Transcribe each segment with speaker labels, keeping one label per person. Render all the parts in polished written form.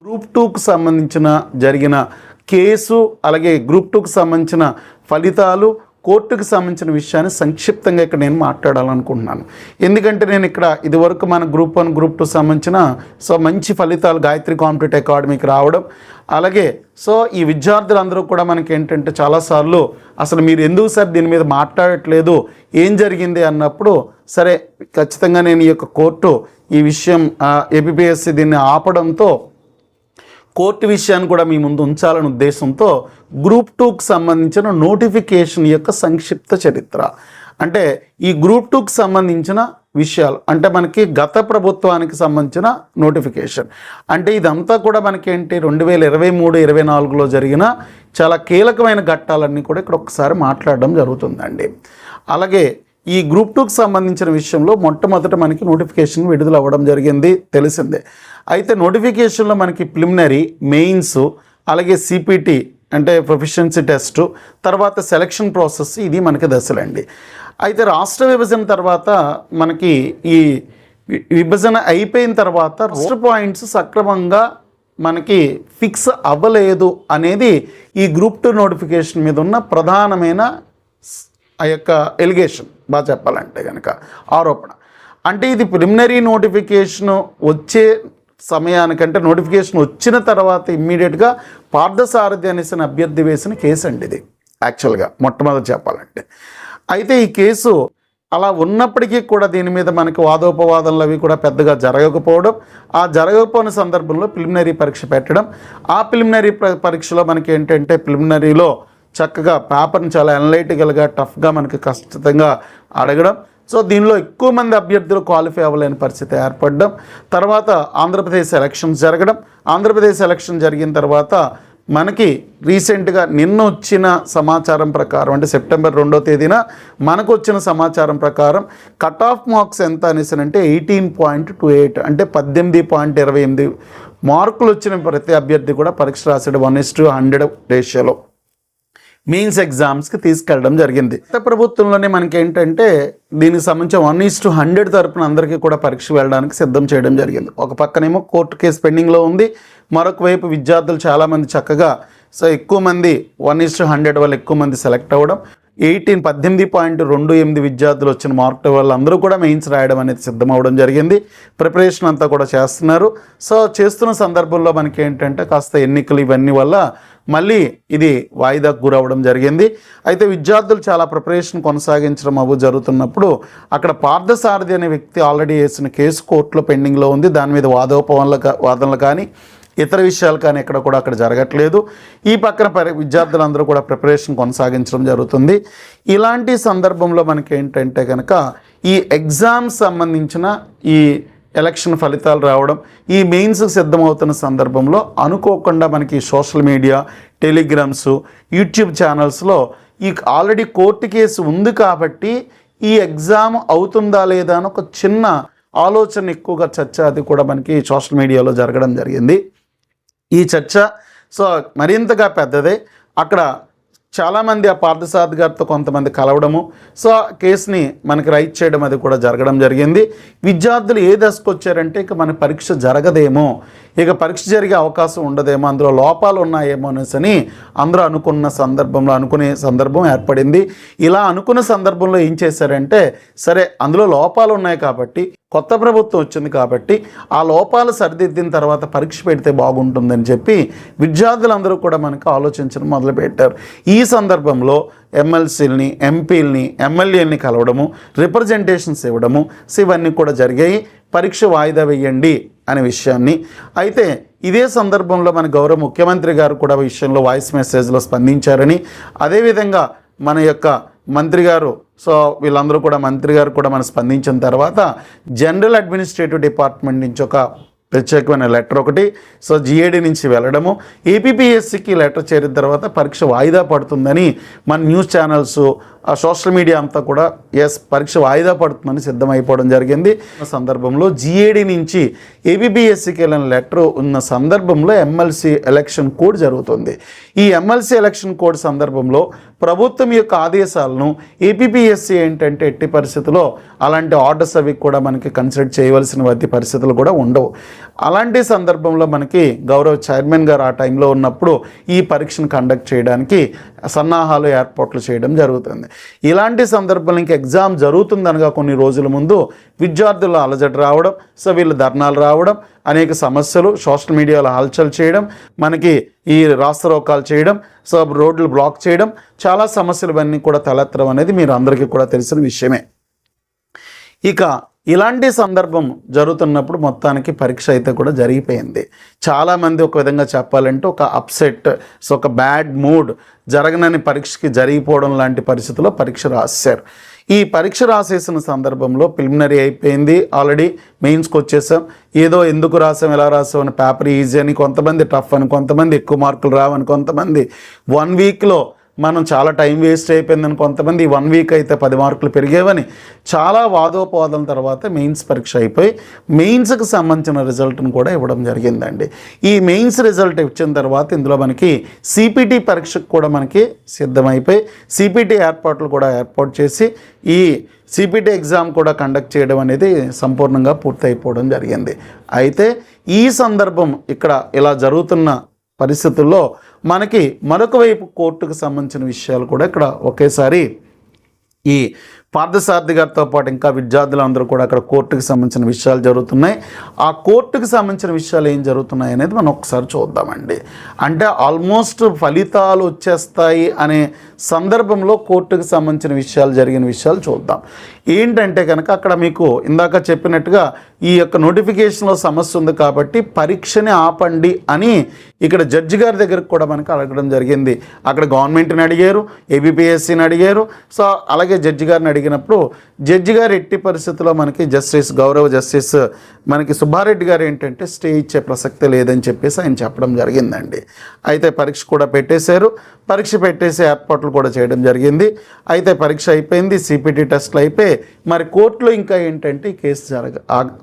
Speaker 1: Group 2కు సంబంధించిన జరిగిన case అలాగే గ్రూప్ 2కు సంబంధించిన ఫలితాలు కోర్టుకు సంబంధించిన విషయాన్ని సంక్షిప్తంగా ఇక్కడ నేను మాట్లాడాలనుకుంటున్నాను. ఎందుకంటే నేను ఇక్కడ ఇదివరకు మన గ్రూప్ 1 గ్రూప్ 2 సంబంధించిన మంచి ఫలితాలు గాయత్రి కాంపిటేటివ్ అకాడమీకి రావడం, అలాగే ఈ విద్యార్థులందరూ కూడా మనకి ఏంటంటే చాలాసార్లు అసలు మీరు ఎందుకు సార్ దీని మీద మాట్లాడట్లేదు, ఏం జరిగింది అన్నప్పుడు సరే ఖచ్చితంగా నేను ఈ యొక్క కోర్టు ఈ విషయం ఏపీపీఎస్సీ దీన్ని ఆపడంతో కోర్టు విషయాన్ని కూడా మీ ముందు ఉంచాలనే ఉద్దేశంతో గ్రూప్ 2కు సంబంధించిన నోటిఫికేషన్ యొక్క సంక్షిప్త చరిత్ర, అంటే ఈ గ్రూప్ 2కు సంబంధించిన విషయాలు, అంటే మనకి గత ప్రభుత్వానికి సంబంధించిన నోటిఫికేషన్, అంటే ఇదంతా కూడా మనకేంటి 2023-24లో జరిగిన చాలా కీలకమైన ఘట్టాలన్నీ కూడా ఇక్కడ ఒకసారి మాట్లాడడం జరుగుతుందండి. అలాగే ఈ గ్రూప్ 2కు సంబంధించిన విషయంలో మొట్టమొదట మనకి నోటిఫికేషన్ విడుదల అవ్వడం జరిగింది, తెలిసిందే. అయితే నోటిఫికేషన్లో మనకి ప్రిలిమినరీ, మెయిన్స్, అలాగే సిపిటి అంటే ప్రొఫిషియన్సీ టెస్టు, తర్వాత సెలక్షన్ ప్రాసెస్, ఇది మనకి దశలండి. అయితే రాష్ట్ర విభజన తర్వాత మనకి ఈ విభజన అయిపోయిన తర్వాత రాష్ట్ర పాయింట్స్ సక్రమంగా మనకి ఫిక్స్ అవ్వలేదు అనేది ఈ గ్రూప్ 2 నోటిఫికేషన్ మీద ఉన్న ప్రధానమైన ఆ యొక్క ఎలిగేషన్, బాగా చెప్పాలంటే కనుక ఆరోపణ. అంటే ఇది ప్రిలిమినరీ నోటిఫికేషన్ వచ్చే సమయానికంటే నోటిఫికేషన్ వచ్చిన తర్వాత ఇమ్మీడియట్గా పార్థసారథి అనేసిన అభ్యర్థి వేసిన కేసు అండి ఇది యాక్చువల్గా మొట్టమొదటి చెప్పాలంటే. అయితే ఈ కేసు అలా ఉన్నప్పటికీ కూడా దీని మీద మనకి వాదోపవాదనలు అవి కూడా పెద్దగా జరగకపోవడం, ఆ జరగకపోయిన సందర్భంలో ప్రిలిమినరీ పరీక్ష పెట్టడం, ఆ ప్రిలిమినరీ పరీక్షలో మనకి ఏంటంటే ప్రిలిమినరీలో చక్కగా పేపర్ని చాలా అనలైటికల్గా టఫ్గా మనకి ఖచ్చితంగా అడగడం, దీనిలో ఎక్కువ మంది అభ్యర్థులు క్వాలిఫై అవ్వలేని పరిస్థితి ఏర్పడడం, తర్వాత ఆంధ్రప్రదేశ్ ఎలక్షన్స్ జరగడం, ఆంధ్రప్రదేశ్ ఎలక్షన్ జరిగిన తర్వాత మనకి రీసెంట్గా నిన్న వచ్చిన సమాచారం ప్రకారం అంటే సెప్టెంబర్ 2వ తేదీన మనకు వచ్చిన సమాచారం ప్రకారం కట్ ఆఫ్ మార్క్స్ ఎంత అనేసి అంటే 18.28 అంటే 18.28 మార్కులు వచ్చిన ప్రతి అభ్యర్థి కూడా పరీక్ష రాసాడు 1:100 రేషియోలో మెయిన్స్ ఎగ్జామ్స్కి తీసుకెళ్ళడం జరిగింది. గత ప్రభుత్వంలోనే మనకి ఏంటంటే దీనికి సంబంధించి 1:100 తరపున అందరికీ కూడా పరీక్ష వెళ్ళడానికి సిద్ధం చేయడం జరిగింది. ఒక పక్కనేమో కోర్టు కేసు పెండింగ్లో ఉంది, మరొక వైపు విద్యార్థులు చాలామంది చక్కగా ఎక్కువ మంది 1:100 వల్ల ఎక్కువ మంది సెలెక్ట్ అవ్వడం, 18.28 విద్యార్థులు వచ్చిన మార్కుల వల్ల అందరూ కూడా మెయిన్స్ రాయడం అనేది సిద్ధమవడం జరిగింది. ప్రిపరేషన్ అంతా కూడా చేస్తున్నారు. చేస్తున్న సందర్భంలో మనకి ఏంటంటే కాస్త ఎన్నికలు ఇవన్నీ వల్ల మళ్ళీ ఇది వాయిదాకు గురవడం జరిగింది. అయితే విద్యార్థులు చాలా ప్రిపరేషన్ కొనసాగించడం జరుగుతున్నప్పుడు అక్కడ పార్థసారథి అనే వ్యక్తి ఆల్రెడీ వేసిన కేసు కోర్టులో పెండింగ్లో ఉంది. దాని మీద వాదనలు కానీ ఇతర విషయాలు కానీ ఎక్కడ కూడా అక్కడ జరగట్లేదు. ఈ పక్కన విద్యార్థులందరూ కూడా ప్రిపరేషన్ కొనసాగించడం జరుగుతుంది. ఇలాంటి సందర్భంలో మనకి ఏంటంటే కనుక ఈ ఎగ్జామ్ సంబంధించిన ఈ ఎలక్షన్ ఫలితాలు రావడం, ఈ మెయిన్స్కి సిద్ధమవుతున్న సందర్భంలో అనుకోకుండా మనకి సోషల్ మీడియా, టెలిగ్రామ్స్, యూట్యూబ్ ఛానల్స్లో ఈ ఆల్రెడీ కోర్టు కేసు ఉంది కాబట్టి ఈ ఎగ్జామ్ అవుతుందా లేదా అని ఒక చిన్న ఆలోచన ఎక్కువగా చర్చ అది కూడా మనకి సోషల్ మీడియాలో జరగడం జరిగింది. ఈ చర్చ మరింతగా పెద్దదే. అక్కడ చాలామంది ఆ పార్థసారథి గారితో కొంతమంది కలవడము, కేసుని మనకి రైట్ చేయడం అది కూడా జరగడం జరిగింది. విద్యార్థులు ఏ దశకు వచ్చారంటే ఇక మన పరీక్ష జరగదేమో, ఇక పరీక్ష జరిగే అవకాశం ఉండదేమో, అందులో లోపాలు ఉన్నాయేమో అనేసి అందరూ అనుకునే సందర్భం ఏర్పడింది. ఇలా అనుకున్న సందర్భంలో ఏం చేశారంటే సరే అందులో లోపాలు ఉన్నాయి కాబట్టి కొత్త ప్రభుత్వం వచ్చింది కాబట్టి ఆ లోపాలు సరిదిద్దిన తర్వాత పరీక్ష పెడితే బాగుంటుందని చెప్పి విద్యార్థులందరూ కూడా మనకు ఆలోచించడం మొదలుపెట్టారు. ఈ సందర్భంలో ఎమ్మెల్సీలని, ఎంపీలని, ఎమ్మెల్యేలని కలవడము, రిప్రజెంటేషన్స్ ఇవ్వడము, ఇవన్నీ కూడా జరిగాయి. పరీక్ష వాయిదా వేయండి అనే విషయాన్ని. అయితే ఇదే సందర్భంలో మన గౌరవ ముఖ్యమంత్రి గారు కూడా విషయంలో వాయిస్ మెసేజ్లో స్పందించారని, అదేవిధంగా మన యొక్క మంత్రి గారు వీళ్ళందరూ కూడా మంత్రి గారు కూడా మనం స్పందించిన తర్వాత జనరల్ అడ్మినిస్ట్రేటివ్ డిపార్ట్మెంట్ నుంచి ఒక ప్రత్యేకమైన లెటర్ ఒకటి జిఏడి నుంచి వెళ్ళడము, ఏపీపీఎస్సీకి లెటర్ చేరిన తర్వాత పరీక్ష వాయిదా పడుతుందని మన న్యూస్ ఛానల్స్, సోషల్ మీడియా అంతా కూడా పరీక్ష వాయిదా పడుతుందని సిద్ధమైపోవడం జరిగింది. ఆ సందర్భంలో జిఏడి నుంచి ఏపీపీఎస్సీకి వెళ్ళిన లెటర్ ఉన్న సందర్భంలో ఎమ్మెల్సీ ఎలక్షన్ కోడ్ జరుగుతుంది. ఈ ఎమ్మెల్సీ ఎలక్షన్ కోడ్ సందర్భంలో ప్రభుత్వం యొక్క ఆదేశాలను ఏపీపీఎస్సీ ఏంటంటే ఎట్టి పరిస్థితుల్లో అలాంటి ఆర్డర్స్ అవి కూడా మనకి కన్సిడర్ చేయవలసిన వంటి పరిస్థితులు కూడా ఉండవు. అలాంటి సందర్భంలో మనకి గౌరవ చైర్మన్ గారు ఆ టైంలో ఉన్నప్పుడు ఈ పరీక్షను కండక్ట్ చేయడానికి సన్నాహాలు ఏర్పాట్లు చేయడం జరుగుతుంది. ఇలాంటి సందర్భంలో ఇంక ఎగ్జామ్ జరుగుతుందనగా కొన్ని రోజుల ముందు విద్యార్థుల అలజడి రావడం, సో వీళ్ళు ధర్నాలు రావడం, అనేక సమస్యలు, సోషల్ మీడియాలో హల్చల్ చేయడం, మనకి ఈ రాస్తారోకాలు చేయడం, సో రోడ్లు బ్లాక్ చేయడం, చాలా సమస్యలు ఇవన్నీ కూడా తలెత్తడం అనేది మీరు అందరికీ కూడా తెలిసిన విషయమే. ఇక ఇలాంటి సందర్భం జరుగుతున్నప్పుడు మొత్తానికి పరీక్ష అయితే కూడా జరిగిపోయింది. చాలామంది ఒక విధంగా చెప్పాలంటే ఒక అప్సెట్, సో ఒక బ్యాడ్ మూడ్, జరగనని పరీక్షకి జరిగిపోవడం లాంటి పరిస్థితుల్లో పరీక్ష రాశారు. ఈ పరీక్ష రాసేసిన సందర్భంలో ప్రిలిమినరీ అయిపోయింది, ఆల్రెడీ మెయిన్స్కి వచ్చేసాం. ఏదో ఎందుకు రాసాం, ఎలా రాసాం అని, పేపర్ ఈజీ అని కొంతమంది, టఫ్ అని కొంతమంది, ఎక్కువ మార్కులు రావని కొంతమంది, 1 వీక్లో మనం చాలా టైం వేస్ట్ అయిపోయిందని కొంతమంది, 1 వీక్ అయితే 10 మార్కులు పెరిగేవని, చాలా వాదోపవాదం తర్వాత మెయిన్స్ పరీక్ష అయిపోయి మెయిన్స్కి సంబంధించిన రిజల్ట్ను కూడా ఇవ్వడం జరిగిందండి. ఈ మెయిన్స్ రిజల్ట్ ఇచ్చిన తర్వాత ఇందులో మనకి సిపిటి పరీక్షకు కూడా మనకి సిద్ధమైపోయి సిపిటి ఏర్పాట్లు కూడా ఏర్పాటు చేసి ఈ సిపిటి ఎగ్జామ్ కూడా కండక్ట్ చేయడం అనేది సంపూర్ణంగా పూర్తయిపోవడం జరిగింది. అయితే ఈ సందర్భం ఇక్కడ ఇలా జరుగుతున్న పరిస్థితుల్లో మనకి మరొక వైపు కోర్టుకు సంబంధించిన విషయాలు కూడా ఇక్కడ ఒకేసారి ఈ పార్థసారథి గారితో పాటు ఇంకా విద్యార్థులందరూ కూడా అక్కడ కోర్టుకు సంబంధించిన విషయాలు జరుగుతున్నాయి. ఆ కోర్టుకు సంబంధించిన విషయాలు ఏం జరుగుతున్నాయి అనేది మనం ఒకసారి చూద్దామండి. అంటే ఆల్మోస్ట్ ఫలితాలు వచ్చేస్తాయి అనే సందర్భంలో కోర్టుకు సంబంధించిన విషయాలు జరిగిన విషయాలు చూద్దాం. ఏంటంటే కనుక అక్కడ మీకు ఇందాక చెప్పినట్టుగా ఈ యొక్క నోటిఫికేషన్లో సమస్య ఉంది కాబట్టి పరీక్షని ఆపండి అని ఇక్కడ జడ్జి గారి దగ్గరకు కూడా మనకి అడగడం జరిగింది. అక్కడ గవర్నమెంట్ని అడిగారు, ఏబిపిఎస్సిని అడిగారు. సో అలాగే జడ్జి గారిని అడిగినప్పుడు జడ్జి గారు ఎట్టి పరిస్థితుల్లో మనకి గౌరవ జస్టిస్ మనకి సుబ్బారెడ్డి గారు ఏంటంటే స్టే ఇచ్చే ప్రసక్తి లేదని చెప్పేసి ఆయన చెప్పడం జరిగిందండి. అయితే పరీక్ష కూడా పెట్టేశారు, పరీక్ష పెట్టేసి ఏర్పాట్లు కూడా చేయడం జరిగింది. అయితే పరీక్ష అయిపోయింది, సిపిటి టెస్ట్లు అయిపోయి మరి కోర్టులో ఇంకా ఏంటంటే ఈ కేసు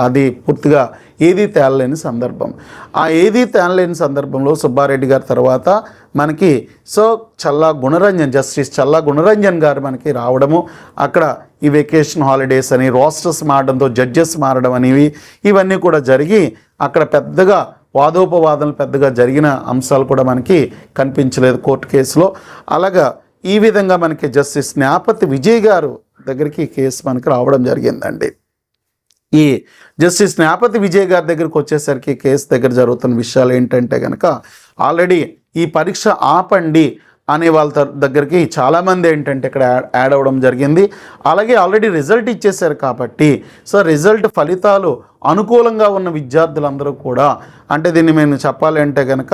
Speaker 1: అది పూర్తిగా ఏదీ తేలలేని సందర్భం. ఆ ఏదీ తేలలేని సందర్భంలో సుబ్బారెడ్డి గారి తర్వాత మనకి జస్టిస్ చల్లా గుణరంజన్ గారు మనకి రావడము, అక్కడ ఈ వెకేషన్ హాలిడేస్ అని రోస్టర్స్ మారడంతో జడ్జెస్ మారడం అనేవి ఇవన్నీ కూడా జరిగి అక్కడ పెద్దగా వాదోపవాదనలు పెద్దగా జరిగిన అంశాలు కూడా మనకి కనిపించలేదు కోర్టు కేసులో. అలాగా ఈ విధంగా మనకి జస్టిస్ న్యాపతి విజయ్ గారు దగ్గరికి ఈ కేసు మనకి రావడం జరిగిందండి. ఈ జస్టిస్ న్యాపతి విజయ్ గారి దగ్గరికి వచ్చేసరికి కేసు దగ్గర జరుగుతున్న విషయాలు ఏంటంటే కనుక ఆల్రెడీ ఈ పరీక్ష ఆపండి అనే వాళ్ళ దగ్గరికి చాలామంది ఏంటంటే ఇక్కడ యాడ్ అవ్వడం జరిగింది. అలాగే ఆల్రెడీ రిజల్ట్ ఇచ్చేశారు కాబట్టి సో రిజల్ట్ ఫలితాలు అనుకూలంగా ఉన్న విద్యార్థులందరూ కూడా, అంటే దీన్ని మేము చెప్పాలి అంటే కనుక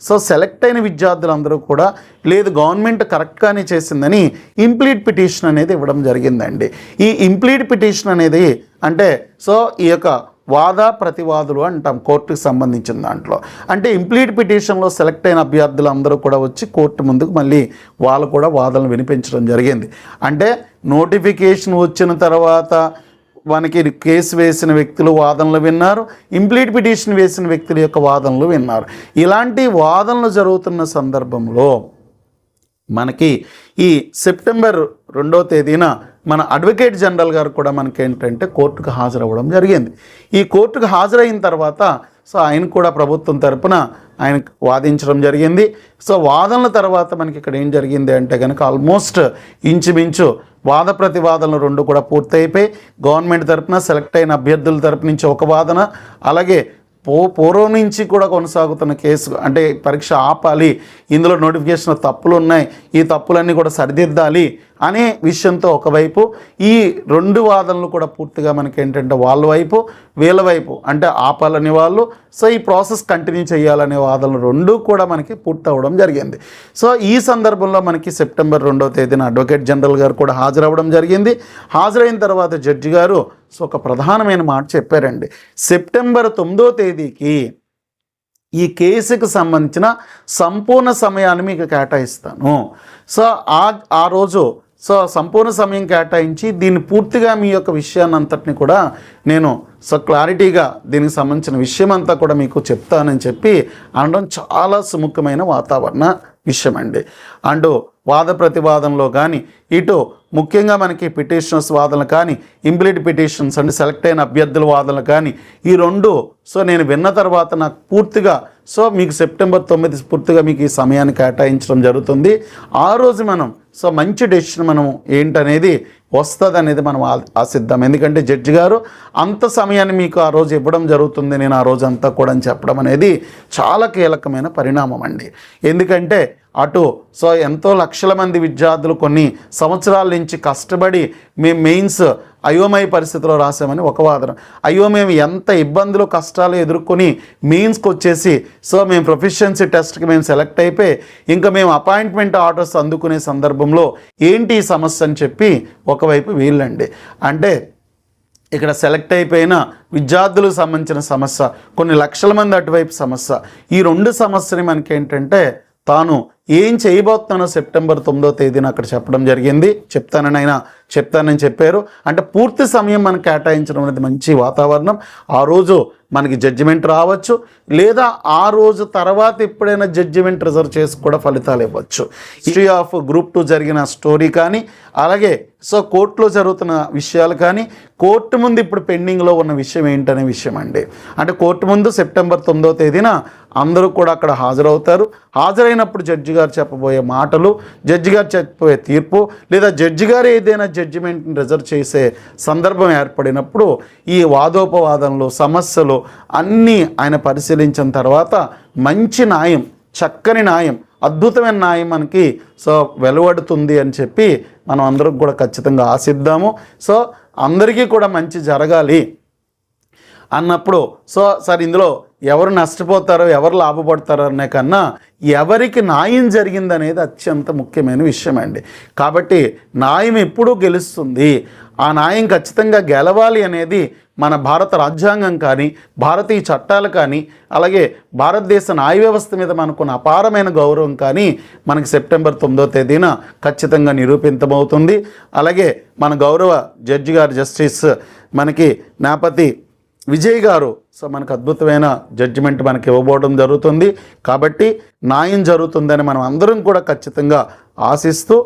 Speaker 1: సో సెలెక్ట్ అయిన విద్యార్థులందరూ కూడా లేదు గవర్నమెంట్ కరెక్ట్గానే చేసిందని ఇంప్లీట్ పిటిషన్ అనేది ఇవ్వడం జరిగిందండి. ఈ ఇంప్లీట్ పిటిషన్ అనేది అంటే సో ఈ యొక్క వాద ప్రతివాదులు అంటాం కోర్టుకు సంబంధించిన దాంట్లో. అంటే ఇంప్లీట్ పిటిషన్లో సెలెక్ట్ అయిన అభ్యర్థులు అందరూ కూడా వచ్చి కోర్టు ముందుకు మళ్ళీ వాళ్ళు కూడా వాదనలు వినిపించడం జరిగింది. అంటే నోటిఫికేషన్ వచ్చిన తర్వాత మనకి కేసు వేసిన వ్యక్తులు వాదనలు విన్నారు, ఇంప్లీట్ పిటిషన్ వేసిన వ్యక్తుల యొక్క వాదనలు విన్నారు. ఇలాంటి వాదనలు జరుగుతున్న సందర్భంలో మనకి ఈ సెప్టెంబర్ 2వ తేదీన మన అడ్వకేట్ జనరల్ గారు కూడా మనకి ఏంటంటే కోర్టుకు హాజరవ్వడం జరిగింది. ఈ కోర్టుకు హాజరైన తర్వాత సో ఆయన కూడా ప్రభుత్వం తరపున ఆయన వాదించడం జరిగింది. సో వాదనల తర్వాత మనకి ఇక్కడ ఏం జరిగింది అంటే కనుక ఆల్మోస్ట్ ఇంచుమించు వాద ప్రతివాదనలు 2 కూడా పూర్తయిపోయి గవర్నమెంట్ తరపున సెలెక్ట్ అయిన అభ్యర్థుల తరపు నుంచి ఒక వాదన, అలాగే పూర్వం నుంచి కూడా కొనసాగుతున్న కేసు అంటే పరీక్ష ఆపాలి, ఇందులో నోటిఫికేషన్ తప్పులు ఉన్నాయి, ఈ తప్పులన్నీ కూడా సరిదిద్దాలి అనే విషయంతో ఒకవైపు ఈ 2 వాదనలు కూడా పూర్తిగా మనకి ఏంటంటే వాళ్ళ వైపు వీళ్ళ వైపు అంటే ఆపాలని వాళ్ళు, సో ఈ ప్రాసెస్ కంటిన్యూ చేయాలనే వాదనలు 2 కూడా మనకి పూర్తి అవ్వడం జరిగింది. సో ఈ సందర్భంలో మనకి సెప్టెంబర్ 2వ తేదీన అడ్వకేట్ జనరల్ గారు కూడా హాజరవ్వడం జరిగింది. హాజరైన తర్వాత జడ్జి గారు సో ఒక ప్రధానమైన మాట చెప్పారండి. సెప్టెంబర్ 9వ తేదీకి ఈ కేసుకు సంబంధించిన సంపూర్ణ సమయాన్ని మీకు కేటాయిస్తాను. సో ఆ రోజు సో సంపూర్ణ సమయం కేటాయించి దీన్ని పూర్తిగా మీ యొక్క విషయాన్ని అంతటిని కూడా నేను సో క్లారిటీగా దీనికి సంబంధించిన విషయం అంతా కూడా మీకు చెప్తానని చెప్పి అనడం చాలా సుముఖమైన వాతావరణ విషయం అండి. అండ్ వాద ప్రతివాదనలో కానీ ఇటు ముఖ్యంగా మనకి పిటిషనర్స్ వాదనలు కానీ ఇంప్లీడ్ పిటిషన్స్ అంటే సెలెక్ట్ అయిన అభ్యర్థుల వాదనలు కానీ ఈ రెండు సో నేను విన్న తర్వాత నాకు పూర్తిగా సో మీకు సెప్టెంబర్ 9 పూర్తిగా మీకు ఈ సమయాన్ని కేటాయించడం జరుగుతుంది. ఆ రోజు మనం సో మంచి డెసిషన్ మనం ఏంటనేది వస్తుంది అనేది మనం ఆశిద్దాం. ఎందుకంటే జడ్జి గారు అంత సమయాన్ని మీకు ఆ రోజు ఇవ్వడం జరుగుతుంది, నేను ఆ రోజు అంతా కూడా అని చెప్పడం అనేది చాలా కీలకమైన పరిణామం అండి. ఎందుకంటే అటు సో ఎంతో లక్షల మంది విద్యార్థులు కొన్ని సంవత్సరాల నుంచి కష్టపడి మేము మెయిన్స్ అయోమయ పరిస్థితిలో రాసామని ఒక వాదన. అయ్యో మేము ఎంత ఇబ్బందులు కష్టాలు ఎదుర్కొని మెయిన్స్కి వచ్చేసి సో మేము ప్రొఫిషియన్సీ టెస్ట్కి మేము సెలెక్ట్ అయిపోయి ఇంకా మేము అపాయింట్మెంట్ ఆర్డర్స్ అందుకునే సందర్భంలో ఏంటి ఈ సమస్య అని చెప్పి ఒకవైపు వీళ్ళండి. అంటే ఇక్కడ సెలెక్ట్ అయిపోయిన విద్యార్థులకు సంబంధించిన సమస్య, కొన్ని లక్షల మంది అటువైపు సమస్య, ఈ రెండు సమస్యని మనకేంటంటే తాను ఏం చేయబోతున్నానో సెప్టెంబర్ 9వ తేదీన అక్కడ చెప్పడం జరిగింది. చెప్తానని చెప్పారు. అంటే పూర్తి సమయం మనకు కేటాయించడం అనేది మంచి వాతావరణం. ఆ రోజు మనకి జడ్జిమెంట్ రావచ్చు, లేదా ఆ రోజు తర్వాత ఎప్పుడైనా జడ్జిమెంట్ రిజర్వ్ చేసి కూడా ఫలితాలు ఇవ్వచ్చు. హిస్టరీ ఆఫ్ గ్రూప్ 2 జరిగిన స్టోరీ కానీ, అలాగే సో కోర్టులో జరుగుతున్న విషయాలు కానీ, కోర్టు ముందు ఇప్పుడు పెండింగ్లో ఉన్న విషయం ఏంటనే విషయం అండి. అంటే కోర్టు ముందు సెప్టెంబర్ 9వ తేదీన అందరూ కూడా అక్కడ హాజరవుతారు. హాజరైనప్పుడు జడ్జి గారు చెప్పబోయే మాటలు, జడ్జి గారు చెప్పబోయే తీర్పు, లేదా జడ్జి గారు ఏదైనా జడ్జిమెంట్ని రిజర్వ్ చేసే సందర్భం ఏర్పడినప్పుడు ఈ వాదోపవాదనలు, సమస్యలు అన్నీ ఆయన పరిశీలించిన తర్వాత మంచి న్యాయం, చక్కని న్యాయం, అద్భుతమైన న్యాయం మనకి సో వెలువడుతుంది అని చెప్పి మనం అందరం కూడా ఖచ్చితంగా ఆశిద్దాము. సో అందరికీ కూడా మంచి జరగాలి అన్నప్పుడు సో సార్ ఇందులో ఎవరు నష్టపోతారో ఎవరు లాభపడతారో అనే కన్నా ఎవరికి న్యాయం జరిగిందనేది అత్యంత ముఖ్యమైన విషయం అండి. కాబట్టి న్యాయం ఎప్పుడూ గెలుస్తుంది. ఆ న్యాయం ఖచ్చితంగా గెలవాలి అనేది మన భారత రాజ్యాంగం కానీ, భారతీయ చట్టాలు కానీ, అలాగే భారతదేశ న్యాయ వ్యవస్థ మీద మనకున్న అపారమైన గౌరవం కానీ మనకి సెప్టెంబర్ 9వ తేదీన ఖచ్చితంగా నిరూపితమవుతుంది. అలాగే మన గౌరవ జడ్జి గారు జస్టిస్ మనకి న్యాపతి విజయ్ గారు సో మనకు అద్భుతమైన జడ్జిమెంట్ మనకి ఇవ్వబోవడం జరుగుతుంది. కాబట్టి న్యాయం జరుగుతుందని మనం అందరం కూడా ఖచ్చితంగా ఆశిస్తూ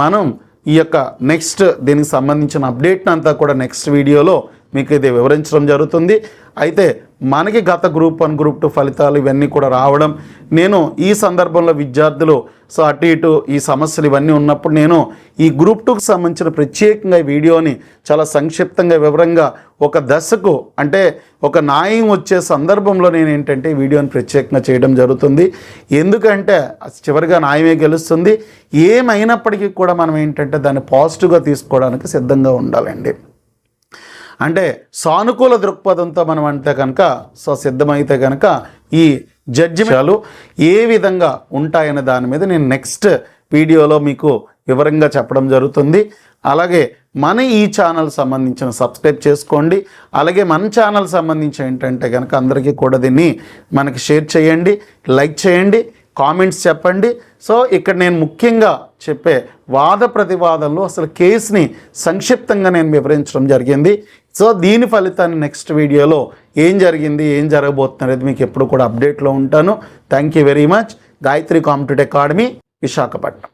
Speaker 1: మనం ఈ యొక్క నెక్స్ట్ దీనికి సంబంధించిన అప్డేట్ని అంతా కూడా నెక్స్ట్ వీడియోలో మీకు ఇది వివరించడం జరుగుతుంది. అయితే మనకి గత గ్రూప్ 1 గ్రూప్ 2 ఫలితాలు ఇవన్నీ కూడా రావడం, నేను ఈ సందర్భంలో విద్యార్థులు సో అటు ఇటు ఈ సమస్యలు ఇవన్నీ ఉన్నప్పుడు నేను ఈ గ్రూప్ 2కి సంబంధించిన ప్రత్యేకంగా ఈ వీడియోని చాలా సంక్షిప్తంగా వివరంగా ఒక దశకు అంటే ఒక న్యాయం వచ్చే సందర్భంలో నేను ఏంటంటే ఈ వీడియోని ప్రత్యేకంగా చేయడం జరుగుతుంది. ఎందుకంటే చివరిగా న్యాయమే గెలుస్తుంది. ఏమైనప్పటికీ కూడా మనం ఏంటంటే దాన్ని పాజిటివ్గా తీసుకోవడానికి సిద్ధంగా ఉండాలండి. అంటే సానుకూల దృక్పథంతో మనం అంటే కనుక సో సిద్ధమైతే కనుక ఈ జడ్జిమెంట్లు ఏ విధంగా ఉంటాయనే దాని మీద నేను నెక్స్ట్ వీడియోలో మీకు వివరంగా చెప్పడం జరుగుతుంది. అలాగే మన ఈ ఛానల్ సంబంధించిన సబ్స్క్రైబ్ చేసుకోండి. అలాగే మన ఛానల్ సంబంధించి ఏంటంటే కనుక అందరికీ కూడా దీన్ని మనకి షేర్ చేయండి, లైక్ చేయండి, కామెంట్స్ చెప్పండి. సో ఇక్కడ నేను ముఖ్యంగా చెప్పే వాద ప్రతివాదనలో అసలు కేసుని సంక్షిప్తంగా నేను వివరించడం జరిగింది. సో దీని ఫలితాన్ని నెక్స్ట్ వీడియోలో ఏం జరిగింది, ఏం జరగబోతుంది అనేది మీకు ఎప్పుడు కూడా అప్డేట్లో ఉంటాను. Thank you very much. Gayatri competitive academy, Visakhapatnam.